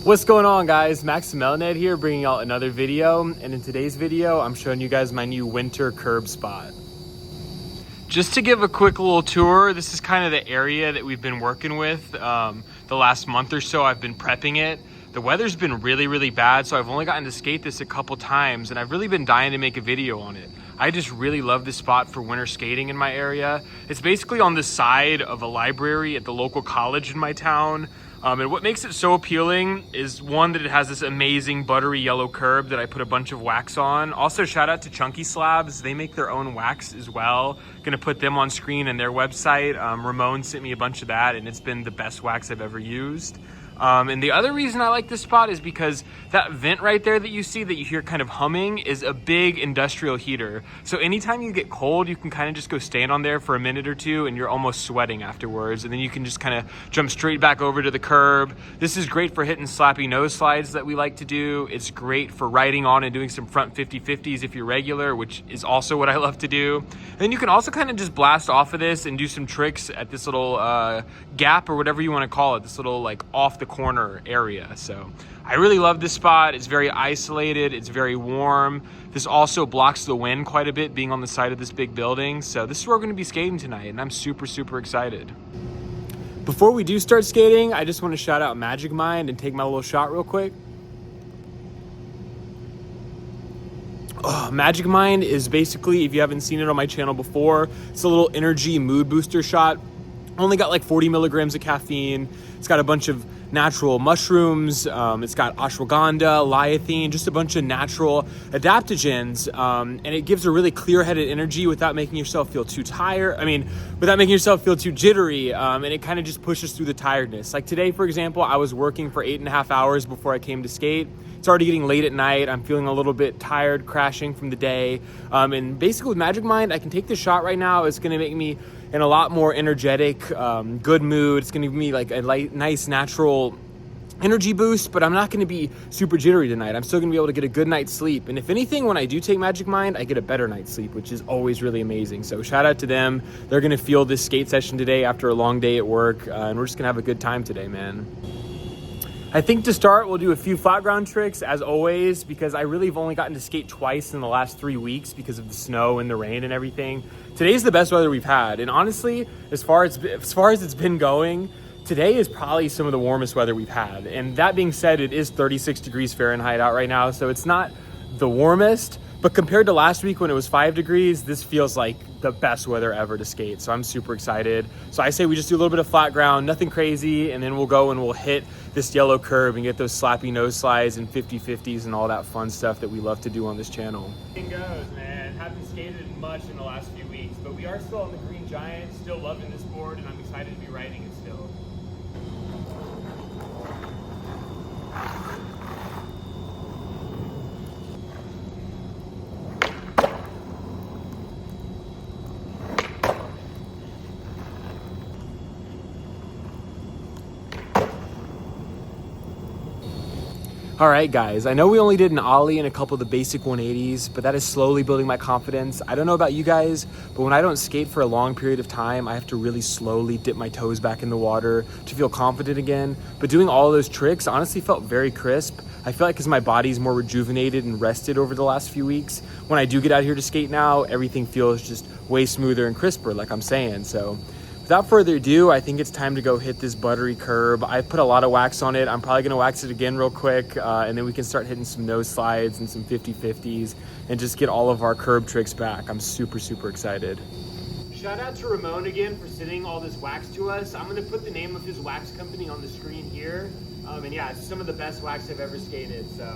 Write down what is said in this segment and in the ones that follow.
What's going on, guys? Max Melned here, bringing out another video. And in today's video, I'm showing you guys my new winter curb spot. Just to give a quick little tour, this is kind of the area that we've been working with the last month or so. I've been prepping it. The weather's been really bad, so I've only gotten to skate this a couple times, and I've really been dying to make a video on it. I just really love this spot for winter skating in my area. It's basically on the side of a library at the local college in my town. And what makes it so appealing is, one, that it has this amazing buttery yellow curb that I put a bunch of wax on. Also, shout out to Chunky Slabs. They make their own wax as well. Gonna put them on screen in their website. Ramon sent me a bunch of that, and it's been the best wax I've ever used. And the other reason I like this spot is because that vent right there that you see, that you hear kind of humming, is a big industrial heater. So anytime you get cold, you can kind of just go stand on there for a minute or two and you're almost sweating afterwards. And then you can just kind of jump straight back over to the curb. This is great for hitting slappy nose slides that we like to do. It's great for riding on and doing some front 50-50s if you're regular, which is also what I love to do. And then you can also kind of just blast off of this and do some tricks at this little gap, or whatever you want to call it, this little like off the corner area. So I really love this spot. It's very isolated, it's very warm. This also blocks the wind quite a bit, being on the side of this big building. So this is where we're going to be skating tonight, and I'm super excited. Before we do start skating, I just want to shout out Magic Mind and take my little shot real quick. Magic Mind is basically, if you haven't seen it on my channel before, it's a little energy mood booster shot. Only got like 40 milligrams of caffeine. It's got a bunch of natural mushrooms. It's got ashwagandha, liathine, just a bunch of natural adaptogens. And it gives a really clear-headed energy without making yourself feel too tired. Without making yourself feel too jittery. And it kind of just pushes through the tiredness. Like today, for example, I was working for 8.5 hours before I came to skate. It's already getting late at night. I'm feeling a little bit tired, crashing from the day. And basically with Magic Mind, I can take this shot right now. It's gonna make me in a lot more energetic, good mood. It's gonna give me like a nice natural energy boost, but I'm not gonna be super jittery tonight. I'm still gonna be able to get a good night's sleep. And if anything, when I do take Magic Mind, I get a better night's sleep, which is always really amazing. So shout out to them. They're gonna feel this skate session today after a long day at work, and we're just gonna have a good time today, man. I think to start, we'll do a few flat ground tricks as always, because I really have only gotten to skate twice in the last 3 weeks because of the snow and the rain and everything. Today's the best weather we've had. And honestly, as far as it's been going, today is probably some of the warmest weather we've had. And that being said, it is 36 degrees Fahrenheit out right now. So it's not the warmest, but compared to last week when it was 5 degrees, this feels like the best weather ever to skate. So I'm super excited. So I say we just do a little bit of flat ground, nothing crazy, and then we'll go and we'll hit this yellow curb and get those slappy nose slides and 50-50s and all that fun stuff that we love to do on this channel. It goes, man. Haven't skated much in the last few weeks, but we are still on the Green Giant, still loving this board, and I'm excited to be riding it still. All right, guys, I know we only did an ollie and a couple of the basic 180s, but that is slowly building my confidence. I don't know about you guys, but when I don't skate for a long period of time, I have to really slowly dip my toes back in the water to feel confident again. But doing all of those tricks honestly felt very crisp. I feel like because my body's more rejuvenated and rested over the last few weeks, when I do get out here to skate now, everything feels just way smoother and crisper, like I'm saying. So without further ado, I think it's time to go hit this buttery curb. I put a lot of wax on it. I'm probably gonna wax it again real quick, and then we can start hitting some nose slides and some 50-50s and just get all of our curb tricks back. I'm super excited. Shout out to Ramon again for sending all this wax to us. I'm gonna put the name of his wax company on the screen here. And yeah, it's some of the best wax I've ever skated. So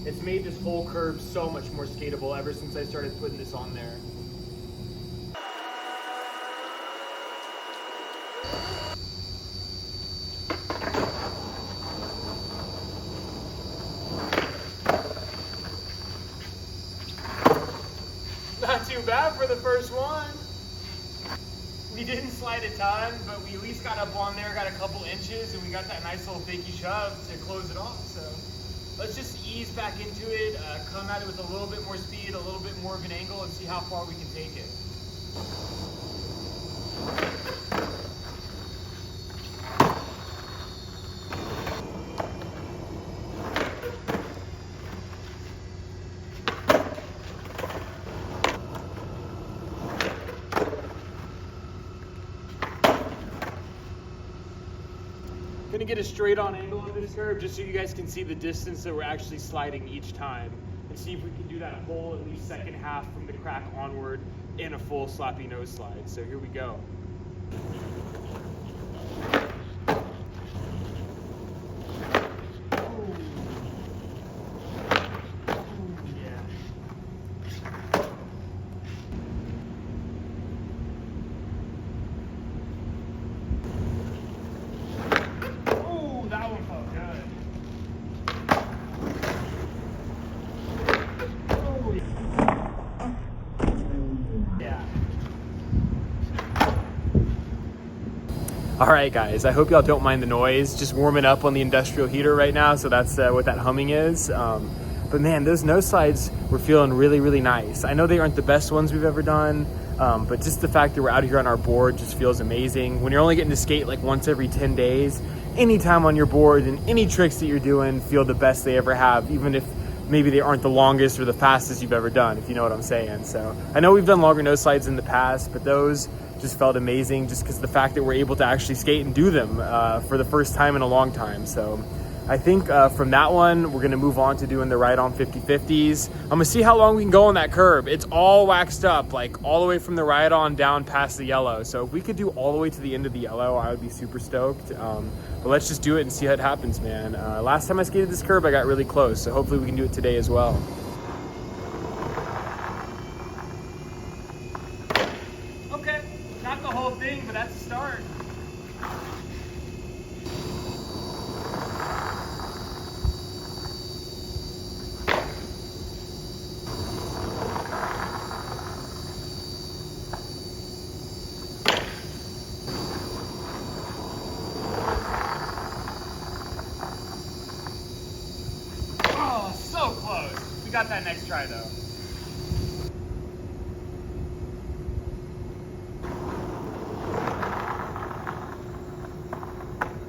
it's made this whole curb so much more skatable ever since I started putting this on there. Not too bad for the first one. We didn't slide a ton, but we at least got up on there, got a couple inches, and we got that nice little fakie shove to close it off. So let's just ease back into it, come at it with a little bit more speed, a little bit more of an angle, and see how far we can take it. gonna get a straight on angle on this curve just so you guys can see the distance that we're actually sliding each time, and see if we can do that whole at least second half from the crack onward in a full sloppy nose slide. So here we go. All right, guys, I hope y'all don't mind the noise. Just warming up on the industrial heater right now, so that's what that humming is. But man, those nose slides were feeling really, really nice. I know they aren't the best ones we've ever done, but just the fact that we're out here on our board just feels amazing. When you're only getting to skate like once every 10 days, any time on your board and any tricks that you're doing feel the best they ever have, even if maybe they aren't the longest or the fastest you've ever done, if you know what I'm saying. So I know we've done longer nose slides in the past, but those just felt amazing just because the fact that we're able to actually skate and do them for the first time in a long time. So I think from that one, we're gonna move on to doing the ride-on 50/50s. I'm gonna see how long we can go on that curb. It's all waxed up, like all the way from the ride-on down past the yellow. So if we could do all the way to the end of the yellow, I would be super stoked. But let's just do it and see how it happens, man. Last time I skated this curb, I got really close. So hopefully we can do it today as well. Okay, not the whole thing, but that's a start. So close. We got that next try though.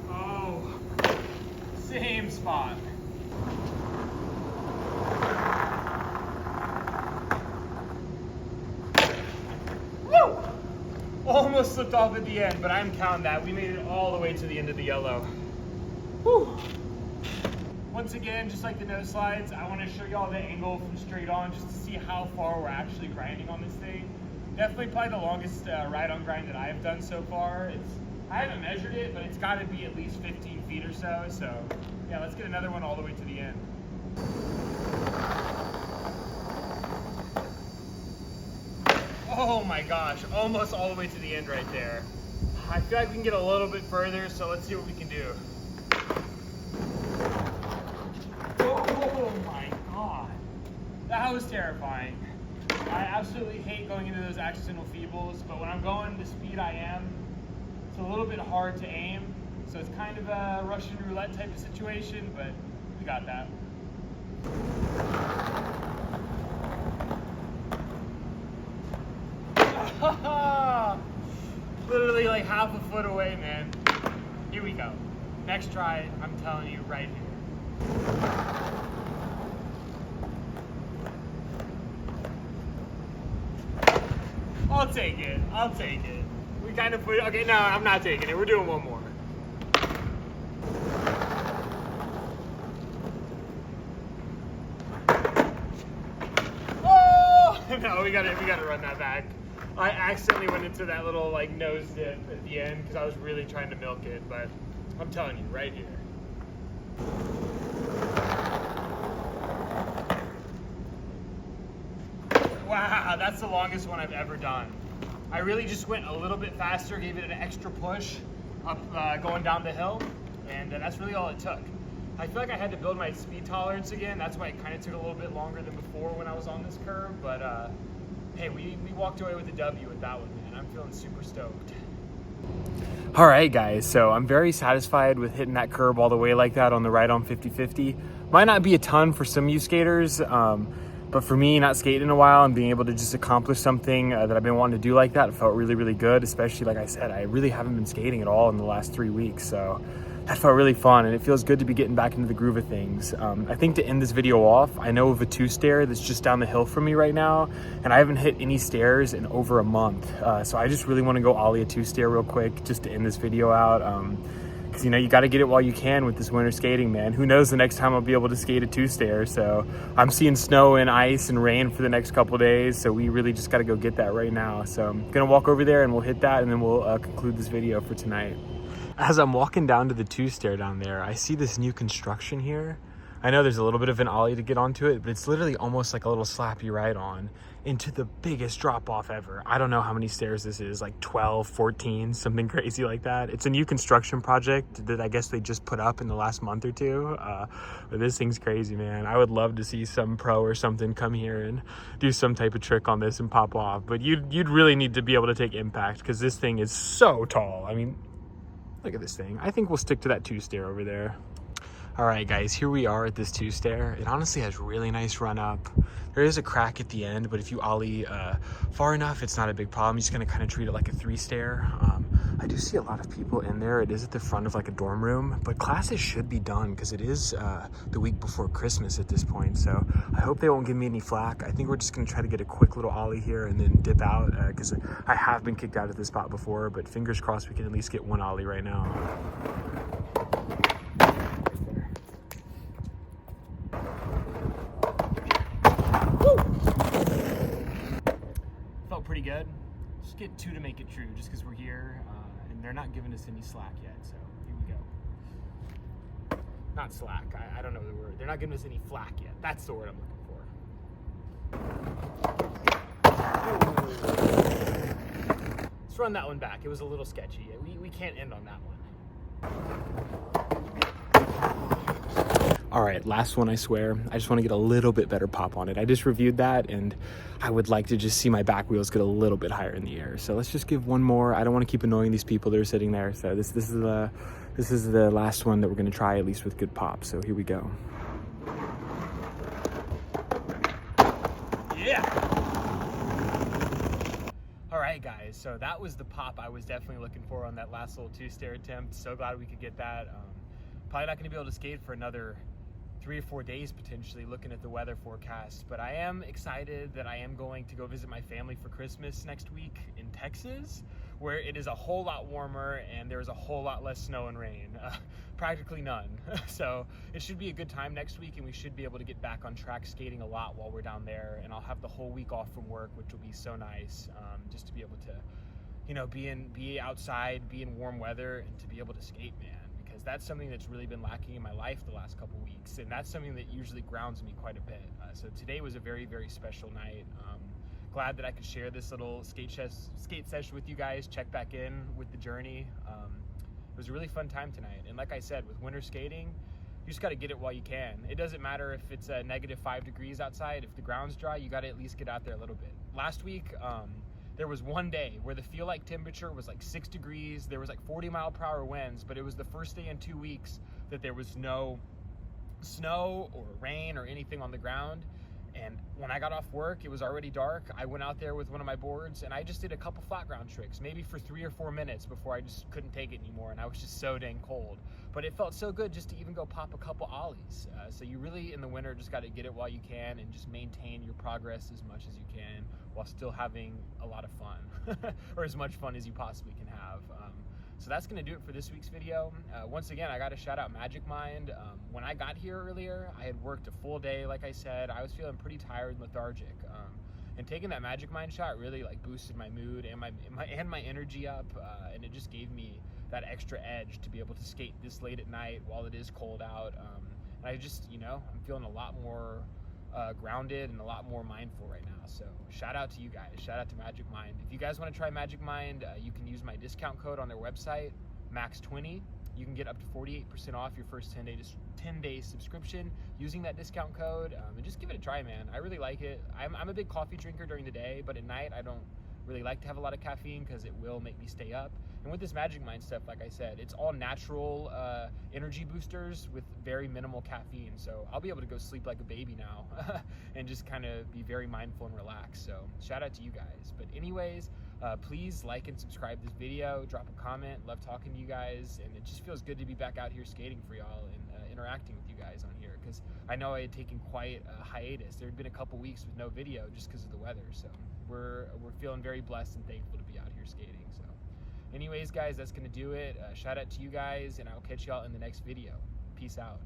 Oh, same spot. Woo! Almost slipped off at the end, but I'm counting that. We made it all the way to the end of the yellow. Woo! Once again, just like the nose slides, I want to show y'all the angle from straight on just to see how far we're actually grinding on this thing. Definitely probably the longest ride-on grind that I have done so far. I haven't measured it, but it's got to be at least 15 feet or so. So yeah, let's get another one all the way to the end. Oh my gosh, almost all the way to the end right there. I feel like we can get a little bit further, so let's see what we can do. Oh my god, that was terrifying. I absolutely hate going into those accidental feebles, but when I'm going the speed I am, it's a little bit hard to aim, so it's kind of a Russian roulette type of situation, but we got that. Literally like half a foot away, man. Here we go. Next try, I'm telling you right here. I'll take it. I'll take it. We kind of put it. Okay, no, I'm not taking it. We're doing one more. Oh no, we gotta run that back. I accidentally went into that little like nose dip at the end because I was really trying to milk it, but I'm telling you right here. Wow, that's the longest one I've ever done. I really just went a little bit faster, gave it an extra push up going down the hill, and that's really all it took. I feel like I had to build my speed tolerance again. That's why it kind of took a little bit longer than before when I was on this curve, but hey, we walked away with a W with that one, man. I'm feeling super stoked. All right, guys, so I'm very satisfied with hitting that curb all the way like that on the ride-on 50/50. Might not be a ton for some of you skaters, but for me, not skating in a while and being able to just accomplish something that I've been wanting to do like that felt really, really good, especially, like I said, I really haven't been skating at all in the last 3 weeks, so that felt really fun, and it feels good to be getting back into the groove of things. I think to end this video off, I know of a 2-stair that's just down the hill from me right now, and I haven't hit any stairs in over a month. So I just really want to go ollie a 2-stair real quick just to end this video out. because you know, you got to get it while you can with this winter skating, man. Who knows the next time I'll be able to skate a two-stair. So I'm seeing snow and ice and rain for the next couple days, so we really just got to go get that right now. So I'm gonna walk over there and we'll hit that, and then we'll conclude this video for tonight. As I'm walking down to the two-stair down there, I see this new construction here. I know there's a little bit of an ollie to get onto it, but it's literally almost like a little slappy ride on into the biggest drop off ever. I don't know how many stairs this is, like 12, 14, something crazy like that. It's a new construction project that I guess they just put up in the last month or two. But this thing's crazy, man. I would love to see some pro or something come here and do some type of trick on this and pop off. But you'd really need to be able to take impact, because this thing is so tall. I mean, look at this thing. I think we'll stick to that two-stair over there. All right, guys, here we are at this two-stair. It honestly has really nice run up. There is a crack at the end, but if you ollie far enough, it's not a big problem. You're just gonna kind of treat it like a three-stair. I do see a lot of people in there. It is at the front of like a dorm room, but classes should be done because it is the week before Christmas at this point. So I hope they won't give me any flack. I think we're just gonna try to get a quick little ollie here and then dip out, because I have been kicked out of this spot before, but fingers crossed we can at least get one ollie right now. Pretty good. Just get two to make it true, just because we're here and they're not giving us any slack yet. So here we go. Not slack. I don't know the word. They're not giving us any flack yet. That's the word I'm looking for. Let's run that one back. It was a little sketchy. We can't end on that one. All right, last one, I swear. I just want to get a little bit better pop on it. I just reviewed that, and I would like to just see my back wheels get a little bit higher in the air. So let's just give one more. I don't want to keep annoying these people that are sitting there. So this is the last one that we're going to try, at least with good pop. So here we go. Yeah. All right, guys. So that was the pop I was definitely looking for on that last little two-stair attempt. So glad we could get that. Probably not going to be able to skate for another 3 or 4 days potentially, looking at the weather forecast, but I am excited that I am going to go visit my family for Christmas next week in Texas, where it is a whole lot warmer and there's a whole lot less snow and rain, practically none. So it should be a good time next week, and we should be able to get back on track skating a lot while we're down there, and I'll have the whole week off from work, which will be so nice, just to be able to, you know, be outside, be in warm weather, and to be able to skate, man. That's something that's really been lacking in my life the last couple weeks, and that's something that usually grounds me quite a bit. So today was a very, very special night. Glad that I could share this little skate session with you guys, check back in with the journey. It was a really fun time tonight, and like I said, with winter skating, you just got to get it while you can. It doesn't matter if it's -5 degrees outside. If the ground's dry, you got to at least get out there a little bit. Last week, there was one day where the feel-like temperature was like 6 degrees. There was like 40-mile-per-hour winds, but it was the first day in 2 weeks that there was no snow or rain or anything on the ground. And when I got off work, it was already dark. I went out there with one of my boards, and I just did a couple flat ground tricks, maybe for 3 or 4 minutes before I just couldn't take it anymore, and I was just so dang cold. But it felt so good just to even go pop a couple ollies. So you really, in the winter, just got to get it while you can and just maintain your progress as much as you can while still having a lot of fun, or as much fun as you possibly can have. So that's going to do it for this week's video. Once again, I got to shout out Magic Mind. When I got here earlier, I had worked a full day. Like I said, I was feeling pretty tired and lethargic. And taking that Magic Mind shot really like boosted my mood and my energy up, and it just gave me that extra edge to be able to skate this late at night while it is cold out. And I just, you know, I'm feeling a lot more grounded and a lot more mindful right now. So shout out to you guys. Shout out to Magic Mind. If you guys want to try Magic Mind, you can use my discount code on their website, max20. You can get up to 48% off your first 10-day subscription using that discount code. And just give it a try, man. I really like it. I'm a big coffee drinker during the day, but at night I don't really like to have a lot of caffeine because it will make me stay up. And with this Magic Mind stuff, like I said, it's all natural energy boosters with very minimal caffeine. So I'll be able to go sleep like a baby now and just kind of be very mindful and relaxed. So shout out to you guys. But anyways, please like and subscribe this video, drop a comment. Love talking to you guys, and it just feels good to be back out here skating for y'all and interacting with you guys on here, because I know I had taken quite a hiatus. There had been a couple weeks with no video just because of the weather. So we're feeling very blessed and thankful to be out here skating. So Anyways, guys, that's gonna do it. Shout out to you guys, and I'll catch y'all in the next video. Peace out.